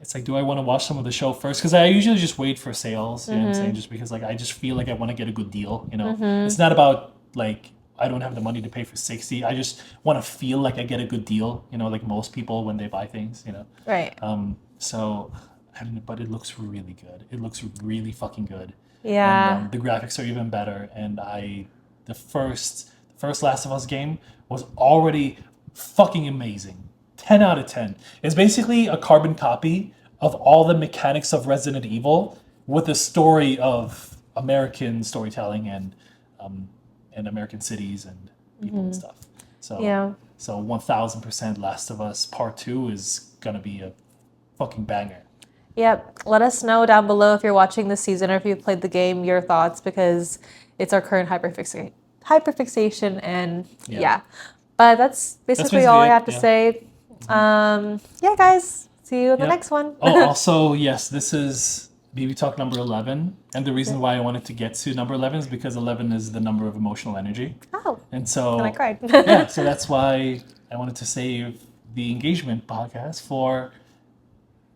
it's like, do I want to watch some of the show first? Because I usually just wait for sales. You know what I'm saying? Just because like I just feel like I want to get a good deal. It's not about like I don't have the money to pay for 60. I just want to feel like I get a good deal. Like most people when they buy things. Right. So, I don't know, but it looks really good. It looks really fucking good. Yeah. And the graphics are even better. And the first Last of Us game was already fucking amazing. 10 out of 10. It's basically a carbon copy of all the mechanics of Resident Evil with a story of American storytelling and American cities and people and stuff. So Yeah. So 1000% Last of Us Part 2 is gonna be a fucking banger. Yep. Let us know down below if you're watching this season or if you've played the game, your thoughts, because it's our current hyperfixation and yeah. But that's basically all I basically it, have to yeah. say. Yeah, guys. See you in the Yep. next one. Oh, also, yes, this is BB Talk number 11. And the reason why I wanted to get to number 11 is because 11 is the number of emotional energy. Oh, And so, and I cried. yeah, so that's why I wanted to save the engagement podcast for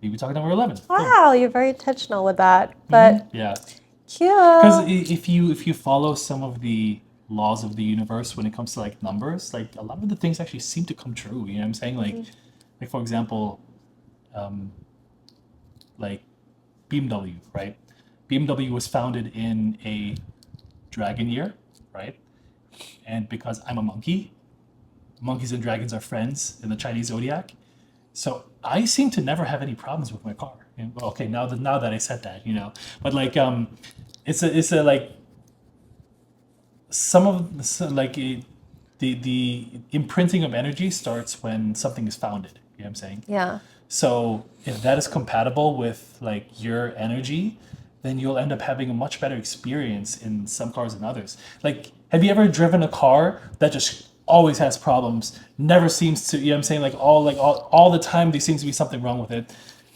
BB Talk number 11. Wow, you're very intentional with that. But Yeah. cute. Because if you follow some of the laws of the universe when it comes to like numbers, like a lot of the things actually seem to come true. You know what I'm saying? Like for example, like BMW, right? BMW was founded in a dragon year, right? And because I'm a monkey, monkeys and dragons are friends in the Chinese zodiac. So I seem to never have any problems with my car. And, well, okay, now that I said that, but like it's a like some of like the imprinting of energy starts when something is founded. You know what I'm saying? Yeah. So if that is compatible with like your energy, then you'll end up having a much better experience in some cars than others. Like, have you ever driven a car that just always has problems, never seems to, what I'm saying? All the time there seems to be something wrong with it.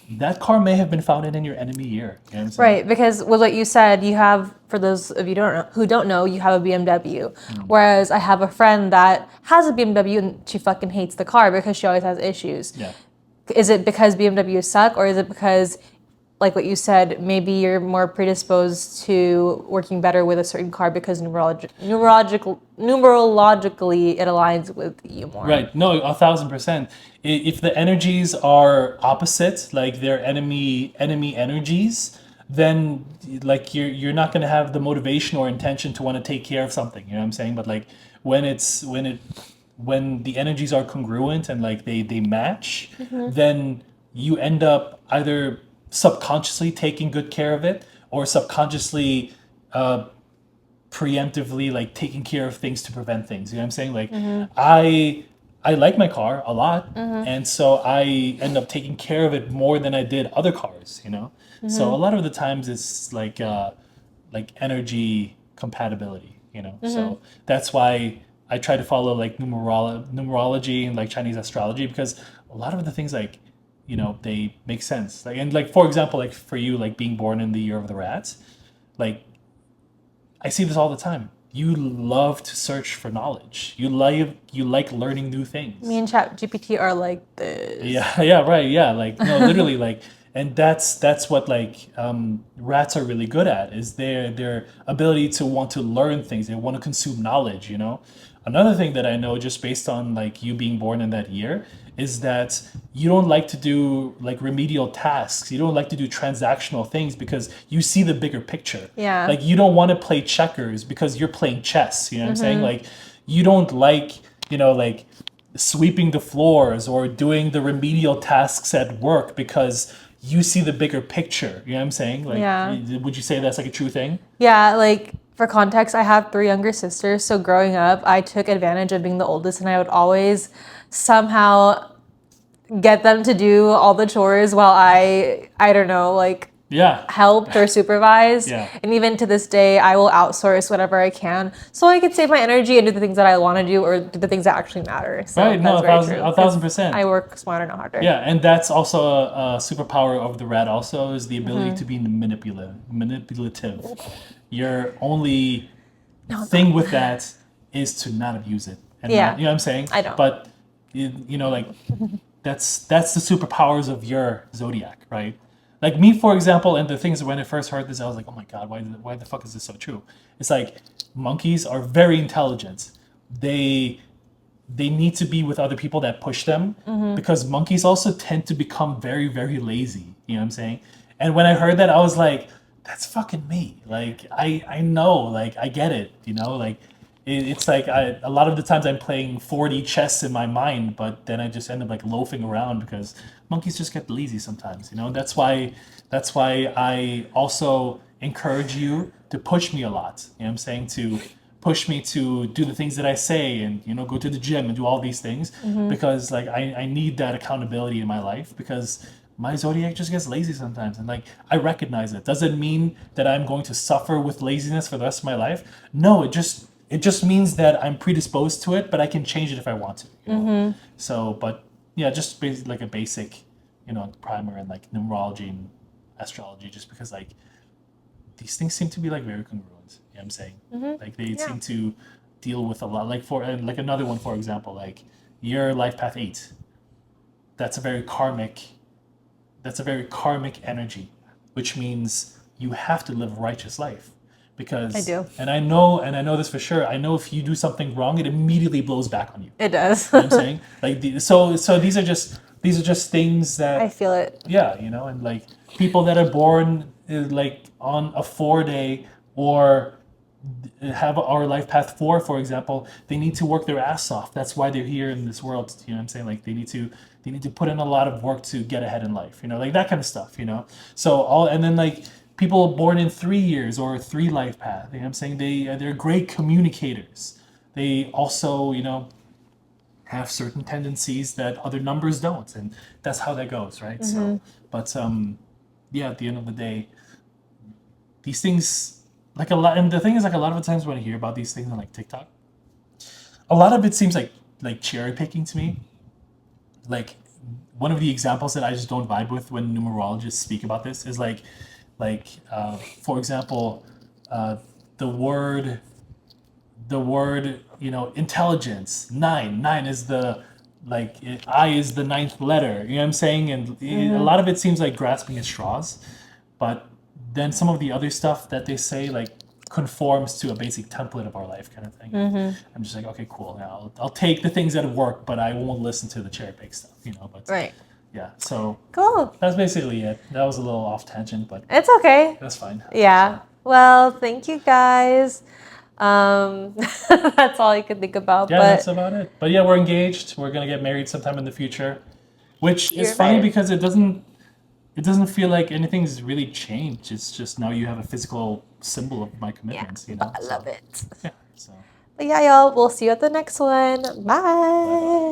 That car may have been founded in your enemy year. You know what I'm saying? Right, because with what you said, you have, for those of you who don't know, you have a BMW. Whereas I have a friend that has a BMW and she fucking hates the car because she always has issues. Yeah. Is it because BMWs suck, or is it because, like what you said, maybe you're more predisposed to working better with a certain car because numerologically it aligns with you more? Right. No, 1,000%. If the energies are opposite, like they're enemy energies, then like you're not going to have the motivation or intention to want to take care of something. You know what I'm saying? But like when the energies are congruent and like they match, then you end up either subconsciously taking good care of it or subconsciously preemptively like taking care of things to prevent things. You know what I'm saying? Like I like my car a lot, and so I end up taking care of it more than I did other cars. So a lot of the times it's like energy compatibility. So that's why I try to follow like numerology and like Chinese astrology, because a lot of the things like they make sense. Like, and like for example, like for you, like being born in the year of the rat, like I see this all the time. You love to search for knowledge. You like learning new things. Me and ChatGPT are like this. Yeah, right. Yeah, like no, literally, like, and that's what like rats are really good at, is their ability to want to learn things. They want to consume knowledge. Another thing that I know, just based on like you being born in that year, is that you don't like to do like remedial tasks. You don't like to do transactional things because you see the bigger picture. Yeah. Like you don't want to play checkers because you're playing chess. You know what I'm saying? Like you don't like, like sweeping the floors or doing the remedial tasks at work because you see the bigger picture. You know what I'm saying? Like, Yeah. would you say that's like a true thing? Yeah, like for context, I have 3 younger sisters. So growing up, I took advantage of being the oldest, and I would always somehow get them to do all the chores while I don't know, like Yeah. helped or supervised. Yeah. And even to this day, I will outsource whatever I can so I could save my energy and do the things that I want to do, or do the things that actually matter. So Right, no, that's very true, 1,000%. I work smarter, not harder. Yeah, and that's also a superpower of the rat. Also, is the ability to be manipulative. Your only thing with that is to not abuse it. And Yeah. you know what I'm saying? I don't. But like that's the superpowers of your zodiac, right? Like me, for example, and the things when I first heard this, I was like, oh my god, why the fuck is this so true? It's like monkeys are very intelligent. They need to be with other people that push them, because monkeys also tend to become very, very lazy. You know what I'm saying? And when I heard that, I was like, that's fucking me. Like, I know, like, I get it, like, it's like a lot of the times I'm playing 4D chess in my mind, but then I just end up like loafing around because monkeys just get lazy sometimes, That's why I also encourage you to push me a lot. You know what I'm saying? To push me to do the things that I say and, go to the gym and do all these things, because like I need that accountability in my life, because my zodiac just gets lazy sometimes, and like I recognize it. Doesn't mean that I'm going to suffer with laziness for the rest of my life. No, it just means that I'm predisposed to it, but I can change it if I want to. So, but yeah, just like a basic, primer and like numerology and astrology, just because like these things seem to be like very congruent. You know what I'm saying? Like they seem to deal with a lot. Like like another one, for example, like your life path 8. That's a very karmic energy, which means you have to live a righteous life. Because I do. And I know this for sure. I know if you do something wrong, it immediately blows back on you. It does. You know what I'm saying? Like so these are just things that I feel it. Yeah, and like people that are born like on a 4-day or have our life path for example, they need to work their ass off. That's why they're here in this world. You know what I'm saying? Like they need to put in a lot of work to get ahead in life. You know, like that kind of stuff. You know, so all and then like people born in 3 years or 3 life path. You know what I'm saying? They're great communicators. They also have certain tendencies that other numbers don't, and that's how that goes, right? So, but yeah, at the end of the day, these things like a lot, and the thing is like a lot of the times when I hear about these things on like TikTok, a lot of it seems like cherry picking to me. Like one of the examples that I just don't vibe with when numerologists speak about this is for example, uh, the word intelligence. Nine is the like I is the ninth letter. You know what I'm saying? And a lot of it seems like grasping at straws, but then some of the other stuff that they say like conforms to a basic template of our life kind of thing. I'm just like, okay, cool. Now I'll take the things that work, but I won't listen to the cherry pick stuff. But Right. yeah. So Cool. that's basically it. That was a little off tangent, but It's okay. that's fine. Yeah. Well, thank you guys. That's all I could think about. Yeah, but that's about it. But yeah, we're engaged. We're gonna get married sometime in the future, which is You're funny right. because it doesn't feel like anything's really changed. It's just now you have a physical symbol of my commitments. I love it. Yeah. So. But yeah, y'all, we'll see you at the next one. Bye. Bye-bye.